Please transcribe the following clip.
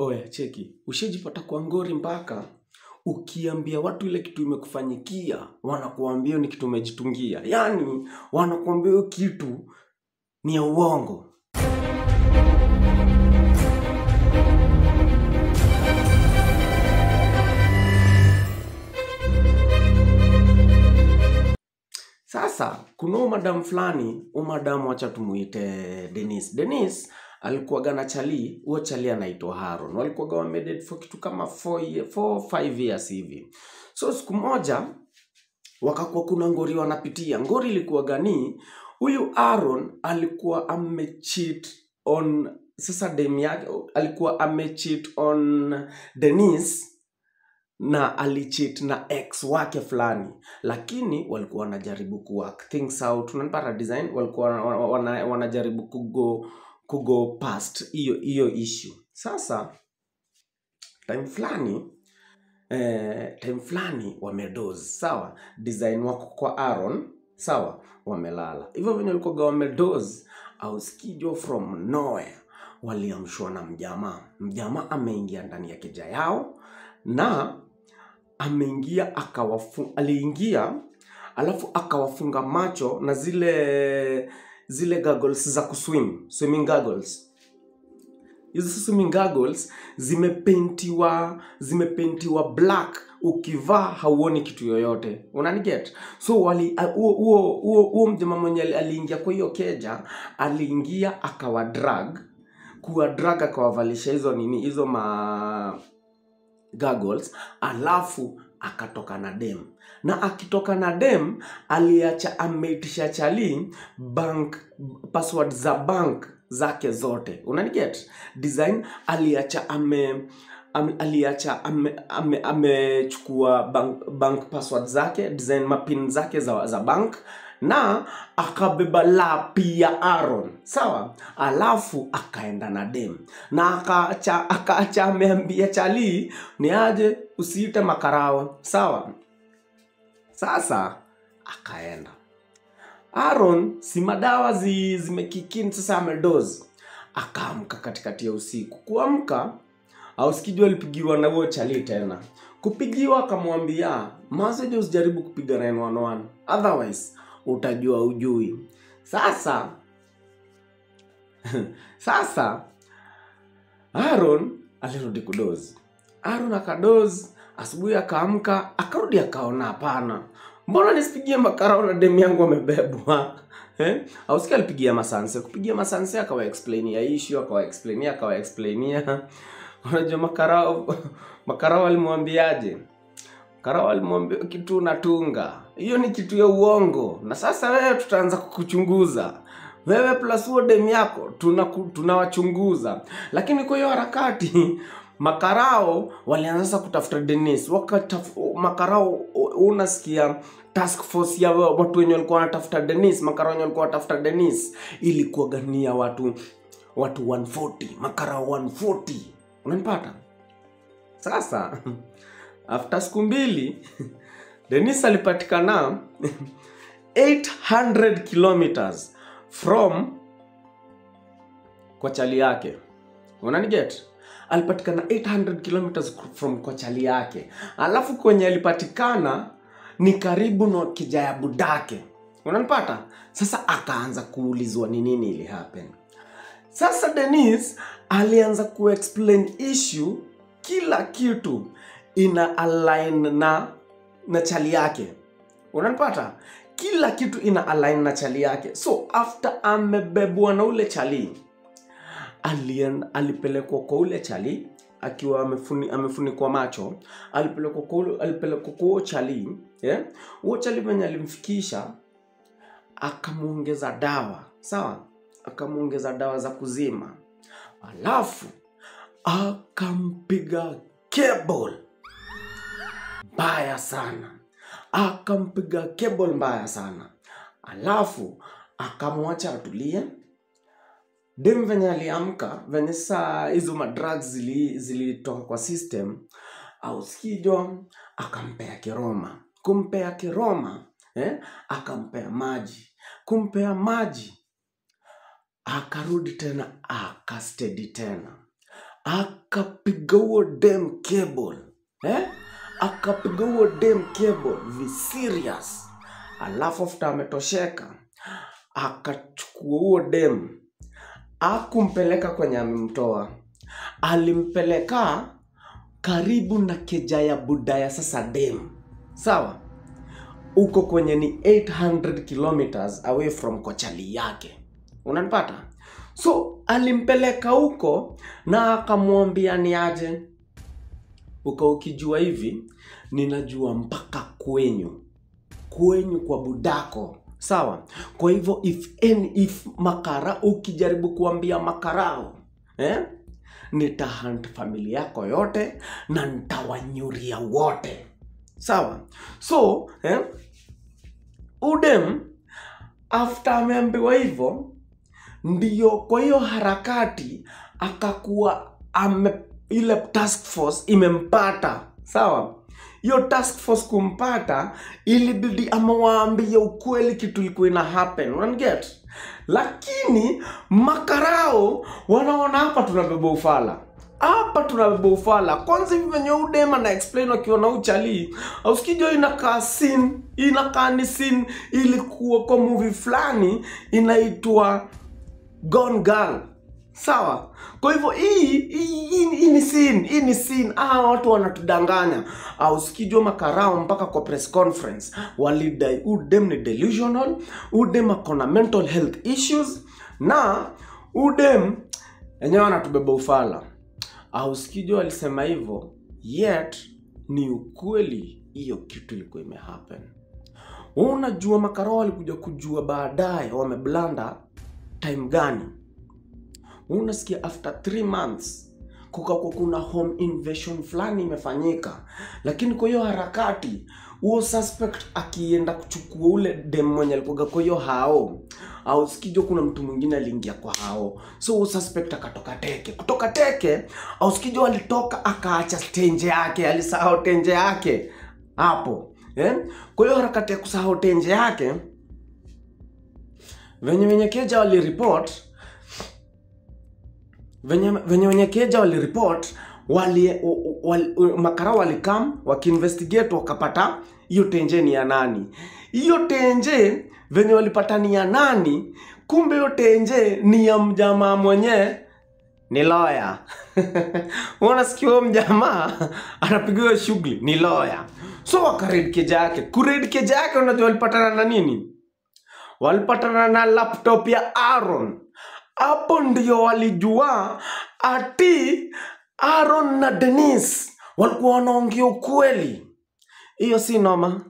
Oya, cheki. Ushajipata kwa ngori mpaka ukiambia watu ile kitu imekufanyikia, wanakuambia ni kitu umejitungia. Yaani wanakuambia hiyo kitu ni ya uongo. Sasa kuna madam fulani, madam wacha tumuite Denise. Denise alikuwa gana chali, huo chali anaitwa Haron. Walikuwa wamedate for kitu kama 4-5 years hivi. So siku moja wakakuwa kuna ngori wanapitia. Ngori ilikuwa gani? Huyu Haron alikuwa amecheat on, sasa dem yake alikuwa amecheat on Denise na alicheat na ex wake fulani, lakini walikuwa wanajaribu kuwork things out. Tunapata design walikuwa wanajaribu kugo past hiyo issue. Sasa time fulani wamedoze, sawa, design wako kwa Aaron, sawa, wamelala hivyo venye walikuwa wamedoze, au skijo from nowhere waliamshwa na mjamaa ameingia ndani ya keja yao, na ameingia aliingia alafu akawafunga macho na zile goggles za swimming goggles. Hizo swimming goggles zimepentiwa black, ukivaa hauoni kitu yoyote. Unaniget? So huo mjamaa mwenye aliingia kwa hiyo keja, aliingia akawadrag akawavalisha hizo goggles, alafu akatoka na dem. Na akitoka na dem aliacha ameitisha chali password za bank zake zote. Unaniget? Design aliacha amechukua bank password zake, design mapin zake za bank, na akabeba lapi ya Aaron, sawa, alafu akaenda na dem, na akaacha ameambia chali ni aje usiite makarao, sawa. Sasa akaenda Aaron, si madawa zimekikini, sasa amedoze, akaamka katikati ya usiku. Kuamka au sikijua alipigiwa na huo chali tena. Kupigiwa akamwambia, "Mazeje usijaribu kupiga 911, otherwise utajua ujui." Sasa Aaron alirudi kudoze. Aaron akadoze, asubuhi akaamka, akarudi akaona hapana, mbona nisipigie makarao na demu yangu amebebwa? Au sikia alipigia Masanse. Kupigia Masanse akawa explainia issue, akawa explainia. Unajua makarao alimwambiaje? Makarao alimwambia kitu unatunga, hiyo ni kitu ya uongo, na sasa wewe tutaanza kukuchunguza. Wewe plus huo demu yako tunawachunguza. Lakini kwa hiyo harakati makarao walianza kutafuta Denise. Makarao unasikia task force ya watu wenye walikuwa wanatafuta Denise, makarao wenye walikuwa wanatafuta Denise ilikuwa gania watu 140, makarao 140. Unanipata? Sasa after siku mbili Denise alipatikana 800 kilometers from kwa chali yake. Unaniget? Alipatikana 800 kilometers from kwa chali yake. Alafu kwenye alipatikana ni karibu na kijaya budake. Unanipata? Sasa akaanza kuulizwa ni nini ili happen. Sasa Denise alianza kuexplain issue, kila kitu ina align na chali yake. Unanipata? Kila kitu ina align na chali yake. So after amebebwa na ule chali, alipelekwa kwa ule chali akiwa amefunikwa macho, alipelekwa kwa chali, huo chali mwenye alimfikisha akamuongeza dawa, sawa, akamuongeza dawa za kuzima, alafu akampiga cable mbaya sana, alafu akamwacha atulie. Dem venye aliamka, venye saa hizo madrugs zilitoka kwa system, au sikijo akampea kiroma. Kumpea kiroma, akampea maji. Kumpea maji, akarudi tena, akastedi tena. akapiga huo dem cable. Akapiga huo dem cable vi serious. Alafu after ametosheka, akachukua huo dem, akumpeleka kwenye amemtoa. Alimpeleka karibu na keja ya budaya sasa dem. Sawa? Uko kwenye ni 800 kilometers away from kochali yake. Unanipata? So alimpeleka huko na akamwambia ni aje, uko ukijua hivi, ninajua mpaka kwenyu kwa budako. Sawa? Kwa hivyo if makara ukijaribu kuambia makarao, nitahunt familia yako yote na nitawanyuria wote. Sawa? So udem after ameambiwa hivyo, ndiyo kwa hiyo harakati akakuwa ile task force imempata. Sawa? Hiyo task force kumpata ilibidi amewaambie ukweli kitu ilikuwa ina happen. Unaniget? Lakini makarao wanaona hapa tunabeba ufala. Kwanza hivi venye udema na explain wakiona uchali, ausikijo inakaa ni scene ilikuwa kwa movie fulani inaitwa Gone Girl. Sawa? Kwa hivyo hii ni scene. Watu wanatudanganya. Ausikijo makarao mpaka kwa press conference walidai udem ni delusional, udem akona mental health issues, na udem enyewe anatubeba ufala. Ausikijo alisema hivyo, yet ni ukweli hiyo kitu ilikuwa imehappen. Unajua makarao walikuja kujua baadaye wameblanda time gani? Unasikia after 3 months kuna home invasion fulani imefanyika. Lakini kwa hiyo harakati, huo suspect akienda kuchukua ule dem mwenye alikuwa kwa hiyo hao, au sikijo kuna mtu mwingine aliingia kwa hao. So huo suspect akatoka teke. Kutoka teke, au sikijo alitoka akaacha tenje yake, alisahau tenje yake hapo. Kwa hiyo harakati ya kusahau tenje yake, venye keja walireport, venye keja walireport, makarao walikam wakiinvestigate wakapata hiyo tenje ni ya nani. Hiyo tenje venye walipata ni ya nani, kumbe hiyo tenje ni ya mjamaa mwenye ni lawyer. Unasikia huyo mjamaa anapigiwa shughuli ni lawyer. So wakaread keja yake. Kuread keja yake unajua walipatana na nini? Walipatana na laptop ya Aaron. Hapo ndio walijua ati Aaron na Denise walikuwa wanaongea ukweli. Hiyo si noma.